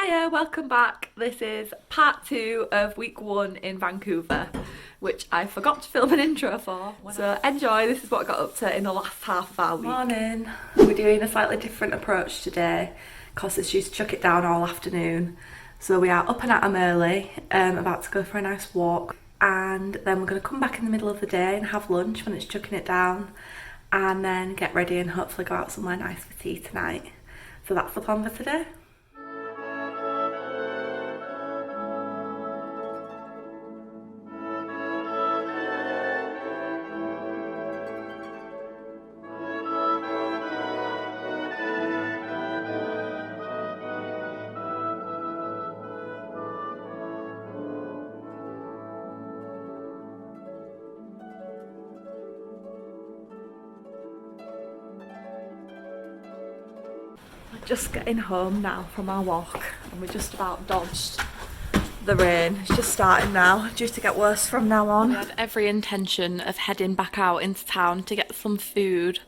Hiya, welcome back. This is part 2 of week 1 in Vancouver, which I forgot to film an intro for. So enjoy, this is what I got up to in the last half of our week. Morning. We're doing a slightly different approach today because it's used to chuck it down all afternoon. So we are up and at 'em early, about to go for a nice walk, and then we're going to come back in the middle of the day and have lunch when it's chucking it down, and then get ready and hopefully go out somewhere nice for tea tonight. So that's the plan for today. Just getting home now from our walk, and we just about dodged the rain. It's just starting now, due to get worse from now on. We had every intention of heading back out into town to get some food,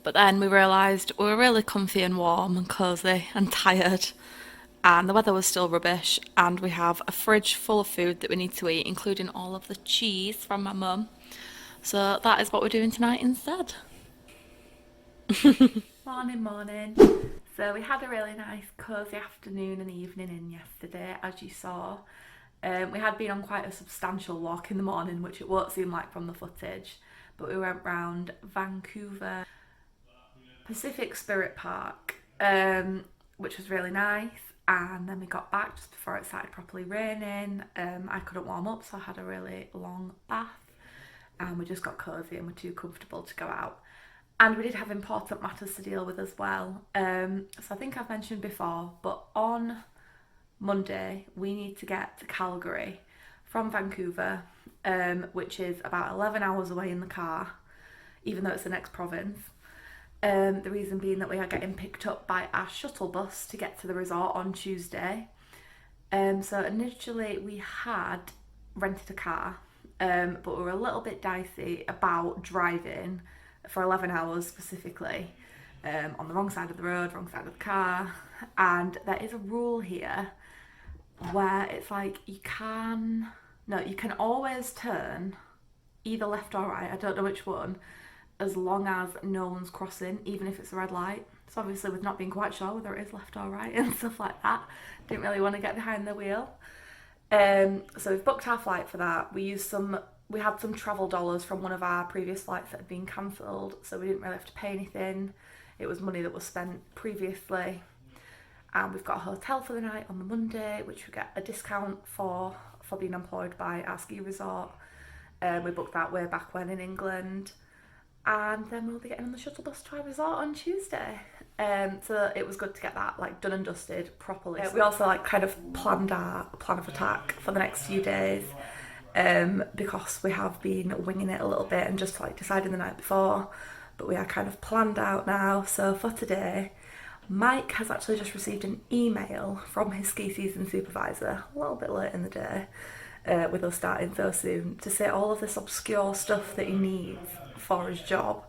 but then we realised we were really comfy and warm and cosy and tired, and the weather was still rubbish, and we have a fridge full of food that we need to eat, including all of the cheese from my mum. So that is what we're doing tonight instead. Morning. So we had a really nice cosy afternoon and evening in yesterday, as you saw. We had been on quite a substantial walk in the morning, which it won't seem like from the footage, but we went round Vancouver Pacific Spirit Park, which was really nice, and then we got back just before it started properly raining. I couldn't warm up, so I had a really long bath, and we just got cosy and were too comfortable to go out. And we did have important matters to deal with as well. So I think I've mentioned before, but on Monday we need to get to Calgary from Vancouver, which is about 11 hours away in the car, even though it's the next province. The reason being that we are getting picked up by our shuttle bus to get to the resort on Tuesday. So initially we had rented a car, but we were a little bit dicey about driving for 11 hours specifically, on the wrong side of the road, wrong side of the car. And there is a rule here where it's like you can always turn either left or right, I don't know which one, as long as no one's crossing, even if it's a red light. So obviously, with not being quite sure whether it is left or right and stuff like that, didn't really want to get behind the wheel. So we've booked our flight for that. We had some travel dollars from one of our previous flights that had been cancelled, so we didn't really have to pay anything. It was money that was spent previously. And we've got a hotel for the night on the Monday, which we get a discount for being employed by our ski resort. We booked that way back when in England. And then we'll be getting on the shuttle bus to our resort on Tuesday. So it was good to get that done and dusted properly. We also kind of planned our plan of attack for the next few days. Because we have been winging it a little bit and just deciding the night before, but we are kind of planned out now. So for today, Mike has actually just received an email from his ski season supervisor, a little bit late in the day, with us starting so soon, to say all of this obscure stuff that he needs for his job.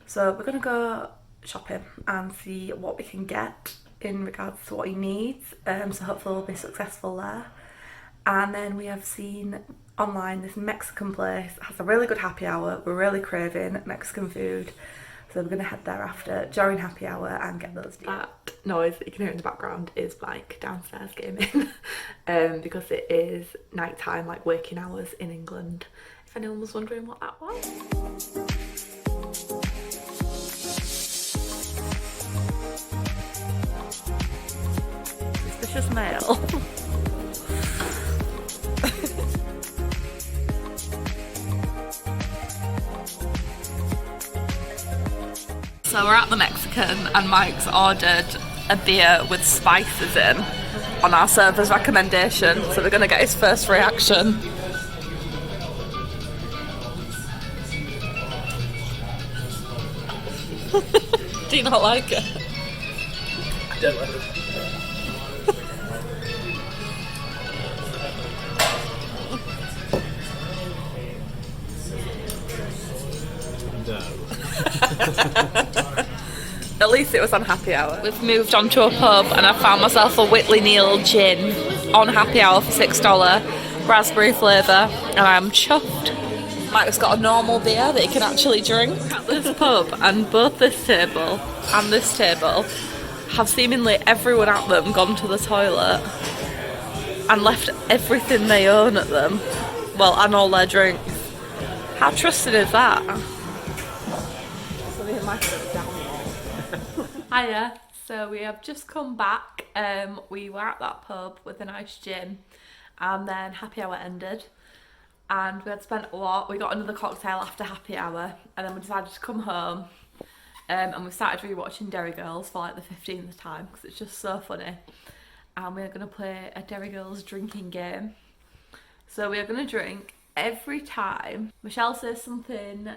So we're going to go shopping and see what we can get in regards to what he needs, so hopefully we'll be successful there. And then we have seen online this Mexican place. It has a really good happy hour. We're really craving Mexican food, so we're going to head there after during happy hour and get those deals. That noise that you can hear in the background is Mike downstairs gaming, because it is night time, waking hours in England, if anyone was wondering what that was. Suspicious mail. So we're at the Mexican and Mike's ordered a beer with spices in on our server's recommendation, so we're going to get his first reaction. Do you not like it? I don't like it. At least it was on happy hour. We've moved on to a pub and I found myself a Whitley Neal gin on happy hour for $6, raspberry flavour, and I'm chuffed. Mike's got a normal beer that he can actually drink at this pub, and both this table and this table have seemingly everyone at them gone to the toilet and left everything they own at them, well, and all their drinks. How trusting is that? Hiya. So we have just come back. We were at that pub with a nice gin, and then happy hour ended, and we had spent a lot. We got another cocktail after happy hour, and then we decided to come home, and we started rewatching Derry Girls for like the 15th time because it's just so funny. And we're gonna play a Derry Girls drinking game. So we are gonna drink every time Michelle says something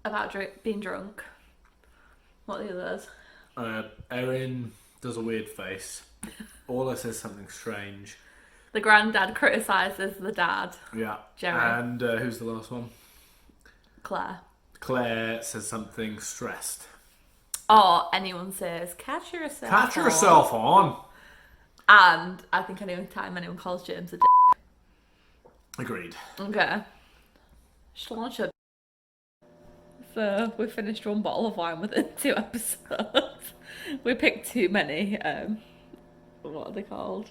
about being drunk. What are the others? Erin does a weird face. Ola says something strange. The granddad criticises the dad. Yeah. Jerry. And who's the last one? Claire. Claire says something stressed. Or anyone says, catch yourself Catch on. yourself on. And I think any time anyone calls James a d***. Agreed. Okay. Just launch it. So we finished one bottle of wine within 2 episodes. We picked too many, what are they called?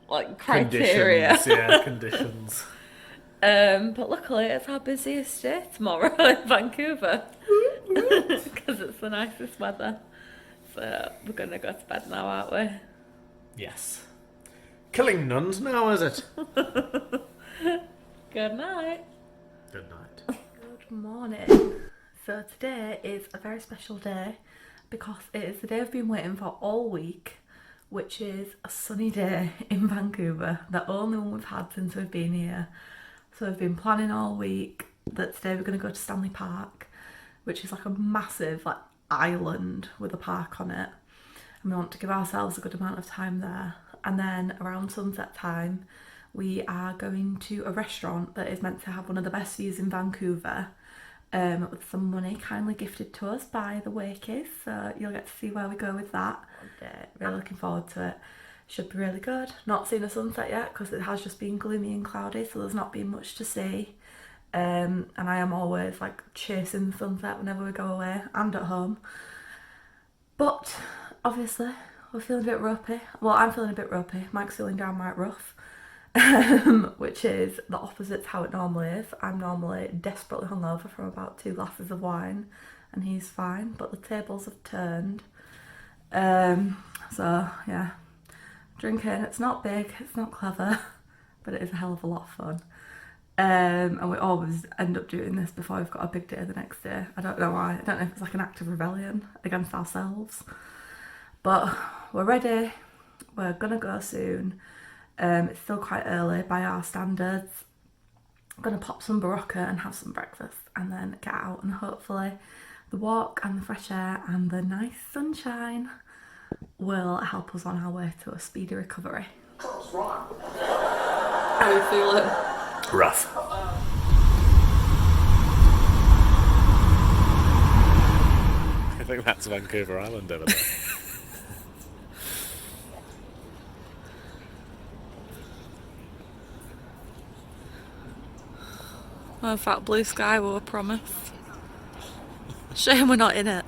Like criteria. Conditions, yeah, conditions. But luckily it's our busiest day tomorrow in Vancouver. Because it's the nicest weather. So we're going to go to bed now, aren't we? Yes. Killing nuns now, is it? Good night. Good night. Good morning. So today is a very special day because it is the day I've been waiting for all week, which is a sunny day in Vancouver, the only one we've had since we've been here. So we've been planning all week that today we're going to go to Stanley Park, which is like a massive like island with a park on it, and we want to give ourselves a good amount of time there. And then around sunset time we are going to a restaurant that is meant to have one of the best views in Vancouver, with some money kindly gifted to us by the Wakeys, so you'll get to see where we go with that. Really looking forward to it. Should be really good. Not seen a sunset yet because it has just been gloomy and cloudy, so there's not been much to see. And I am always like chasing the sunset whenever we go away and at home. But obviously we're feeling a bit ropey. Well, I'm feeling a bit ropey. Mike's feeling downright rough, which is the opposite to how it normally is. I'm normally desperately hungover from about 2 glasses of wine, and he's fine. But the tables have turned. So yeah, drinking. It's not big. It's not clever, but it is a hell of a lot of fun. And we always end up doing this before we've got a big day the next day. I don't know why. I don't know if it's like an act of rebellion against ourselves. But we're ready. We're gonna go soon. It's still quite early by our standards. I'm gonna pop some Barocca and have some breakfast and then get out, and hopefully the walk and the fresh air and the nice sunshine will help us on our way to a speedy recovery. What's wrong? How are you feeling? Rough. I think that's Vancouver Island over there. Oh, that blue sky we were promised. Shame we're not in it.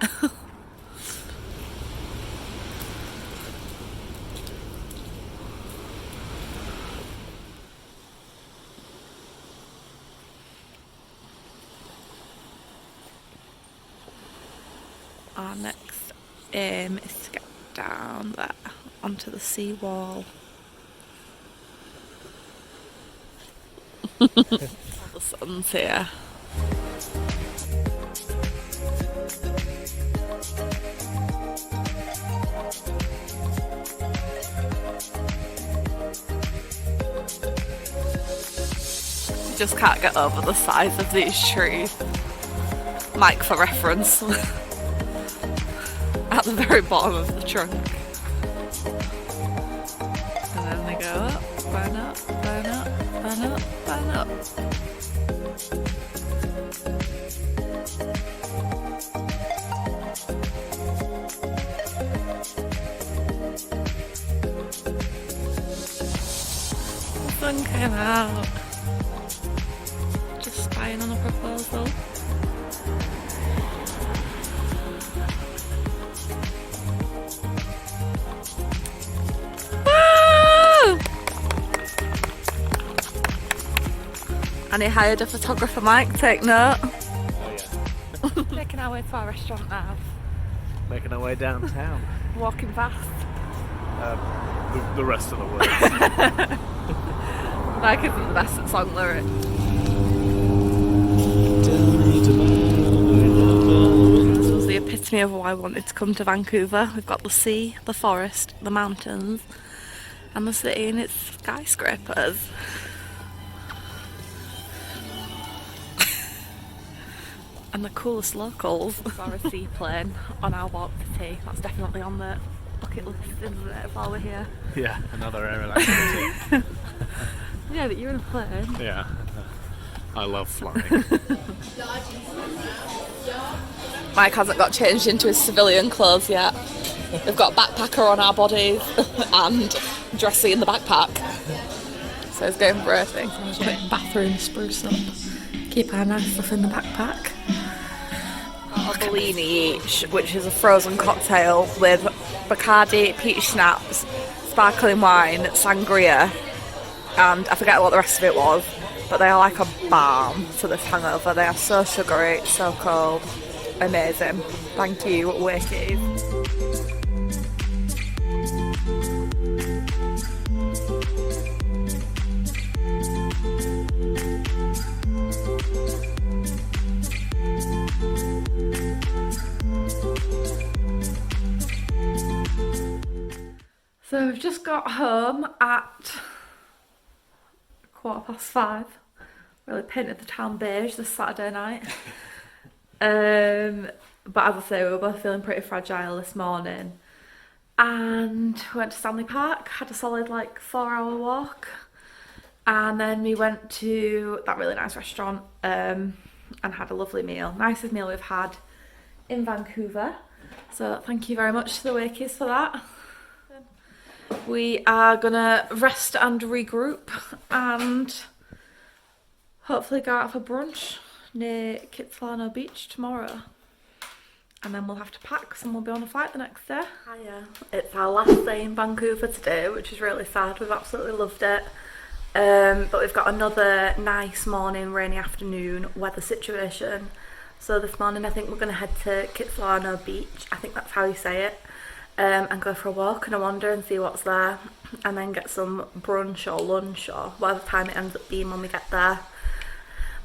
Our next aim is to get down there onto the seawall. The sun's here. Just can't get over the size of these trees. Mike, for reference, at the very bottom of the trunk. And then they go up, burn up, burn up, burn up, burn up. sun came out. Just spying on a proposal. Woo! I need hired a photographer, Mike, take note. Oh yeah. Making our way to our restaurant now. Making our way downtown. Walking fast. The rest of the world. Mike isn't the best at song lyrics. This was the epitome of why I wanted to come to Vancouver. We've got the sea, the forest, the mountains, and the city and its skyscrapers. And the coolest locals. Saw a seaplane on our walk to tea. That's definitely on the bucket list, isn't it, while we're here? Yeah, another aerial activity. Yeah, but you're in a plane. Yeah, I love flying. Mike hasn't got changed into his civilian clothes yet. We've got a backpacker on our bodies and dressy in the backpack. So he's going for everything. Quick bathroom spruce up. Keep our nice stuff in the backpack. A Bellini each, which is a frozen cocktail with Bacardi, peach schnapps, sparkling wine, sangria, and I forget what the rest of it was, but they are like a balm to this hangover. They are so sugary, so cold, amazing. Thank you, Wakey. So we've just got home at 5:15. Really painted the town beige this Saturday night. But as I say, we were both feeling pretty fragile this morning. And we went to Stanley Park, had a solid 4-hour walk. And then we went to that really nice restaurant and had a lovely meal. Nicest meal we've had in Vancouver. So thank you very much to the Wakeys for that. We are gonna rest and regroup and hopefully go out for brunch near Kitsilano beach tomorrow. And then we'll have to pack and we'll be on a flight the next day. Hiya. It's our last day in Vancouver today, which is really sad. We've absolutely loved it. But we've got another nice morning, rainy afternoon weather situation. So this morning I think we're gonna head to Kitsilano beach. I think that's how you say it. And go for a walk and a wander and see what's there, and then get some brunch or lunch or whatever time it ends up being when we get there.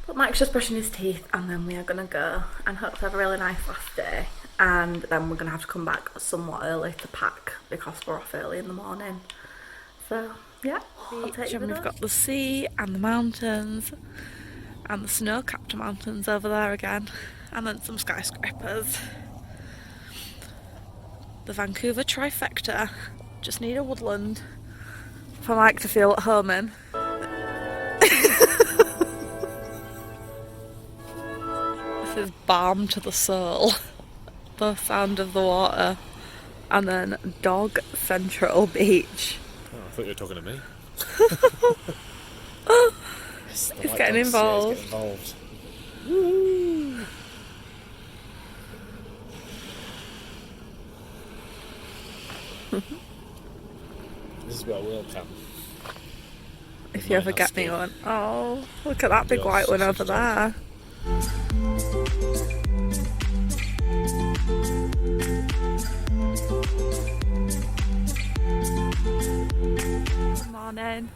But Mike's just brushing his teeth and then we are going to go and hopefully have a really nice last day, and then we're going to have to come back somewhat early to pack because we're off early in the morning. So yeah, I'll take you with us. We've got the sea and the mountains and the snow-capped mountains over there again, and then some skyscrapers. The Vancouver trifecta. Just need a woodland for Mike to feel at home in. This is balm to the soul. The sound of the water. And then Dog Central Beach. Oh, I thought you were talking to me. He's getting involved. Woo! This is where we'll come. If you ever get me one. Oh, look at that big white one over there. Good morning.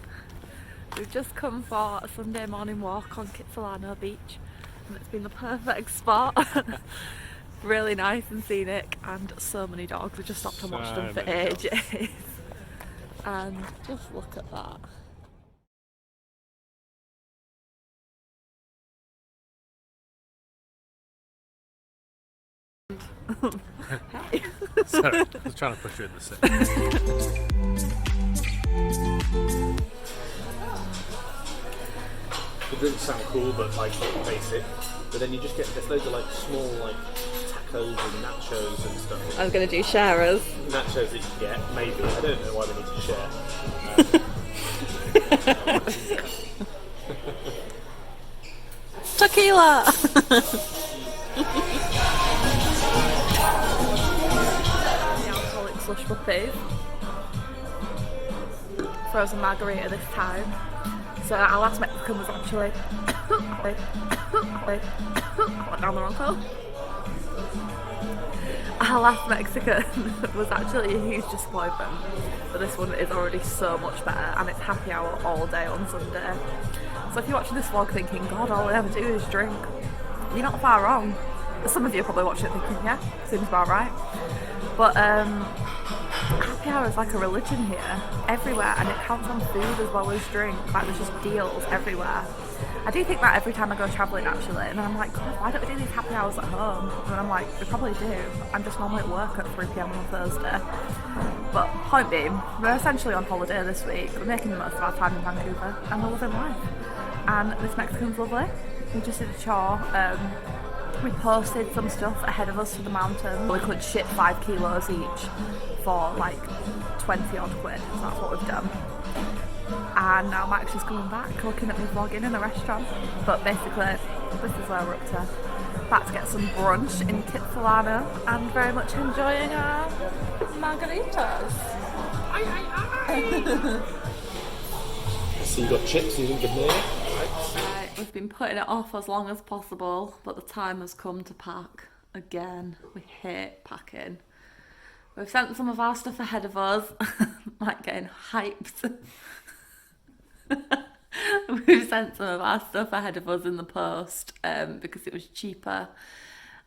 We've just come for a Sunday morning walk on Kitsilano beach and it's been the perfect spot. Really nice and scenic and so many dogs. We just stopped and watched them for ages. And just look at that. Hey. Sorry, I was trying to push you in the seat. The drinks sound cool, but basic. But then you just get there's loads of small tacos and nachos and stuff. I was going to do sharers. Nachos that you get, maybe. I don't know why we need to share. Tequila! The alcoholic slush puppies. Frozen margarita this time. So our last Mexican was actually went down the wrong hole. Our last Mexican was actually a huge disappointment, but this one is already so much better, and it's happy hour all day on Sunday. So if you're watching this vlog thinking, God, all I ever do is drink, you're not far wrong. Some of you are probably watching it thinking, yeah, seems about right. But happy hour is like a religion here, everywhere, and it counts on food as well as drink. Like there's just deals everywhere. I do think that every time I go travelling actually, and then I'm like, God, why don't we do these happy hours at home? And I'm like, we probably do. I'm just normally at work at 3 PM on a Thursday. But point being, we're essentially on holiday this week. We're making the most of our time in Vancouver, and we're living life. And this Mexican's lovely. We just did a chore. We posted some stuff ahead of us to the mountain. We could ship 5 kilos each for like 20 odd quid, so that's what we've done. And now Max is coming back looking at me vlogging in a restaurant. But basically, this is where we're up to. Back to get some brunch in Kitsilano and very much enjoying our margaritas. So you got chips, you didn't give me any? Right, we've been putting it off as long as possible, but the time has come to pack again. We hate packing. We've sent some of our stuff ahead of us, like getting hyped. We've sent some of our stuff ahead of us in the post because it was cheaper,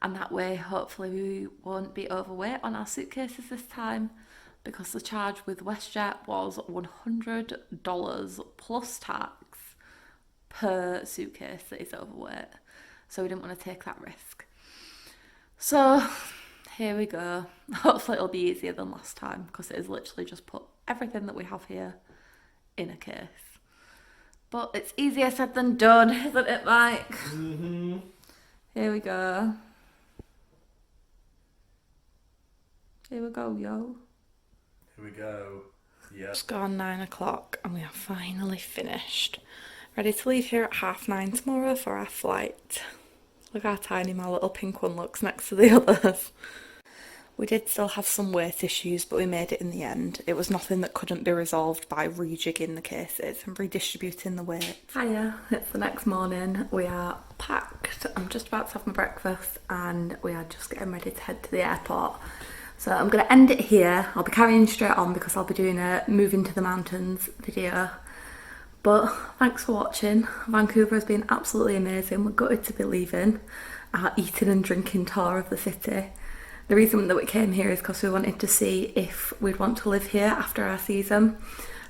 and that way hopefully we won't be overweight on our suitcases this time, because the charge with WestJet was $100 plus tax per suitcase that is overweight, so we didn't want to take that risk. So here we go. Hopefully it'll be easier than last time, because it is literally just put everything that we have here in a case. But it's easier said than done, isn't it, Mike? Mm-hmm. Here we go. Here we go, yo. Here we go. Yeah. It's gone 9 o'clock and we are finally finished. Ready to leave here at 9:30 tomorrow for our flight. Look how tiny my little pink one looks next to the others. We did still have some weight issues, but we made it in the end. It was nothing that couldn't be resolved by rejigging the cases and redistributing the weight. Hiya, it's the next morning. We are packed. I'm just about to have my breakfast and we are just getting ready to head to the airport. So I'm going to end it here. I'll be carrying straight on because I'll be doing a moving to the mountains video. But thanks for watching. Vancouver has been absolutely amazing. We're gutted to be leaving our eating and drinking tour of the city. The reason that we came here is because we wanted to see if we'd want to live here after our season,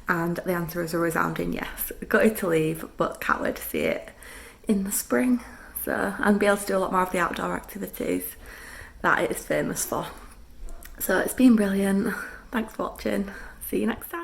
and the answer is a resounding yes. Gutted to leave, but can't wait to see it in the spring, so, and be able to do a lot more of the outdoor activities that it is famous for. So it's been brilliant. Thanks for watching. See you next time.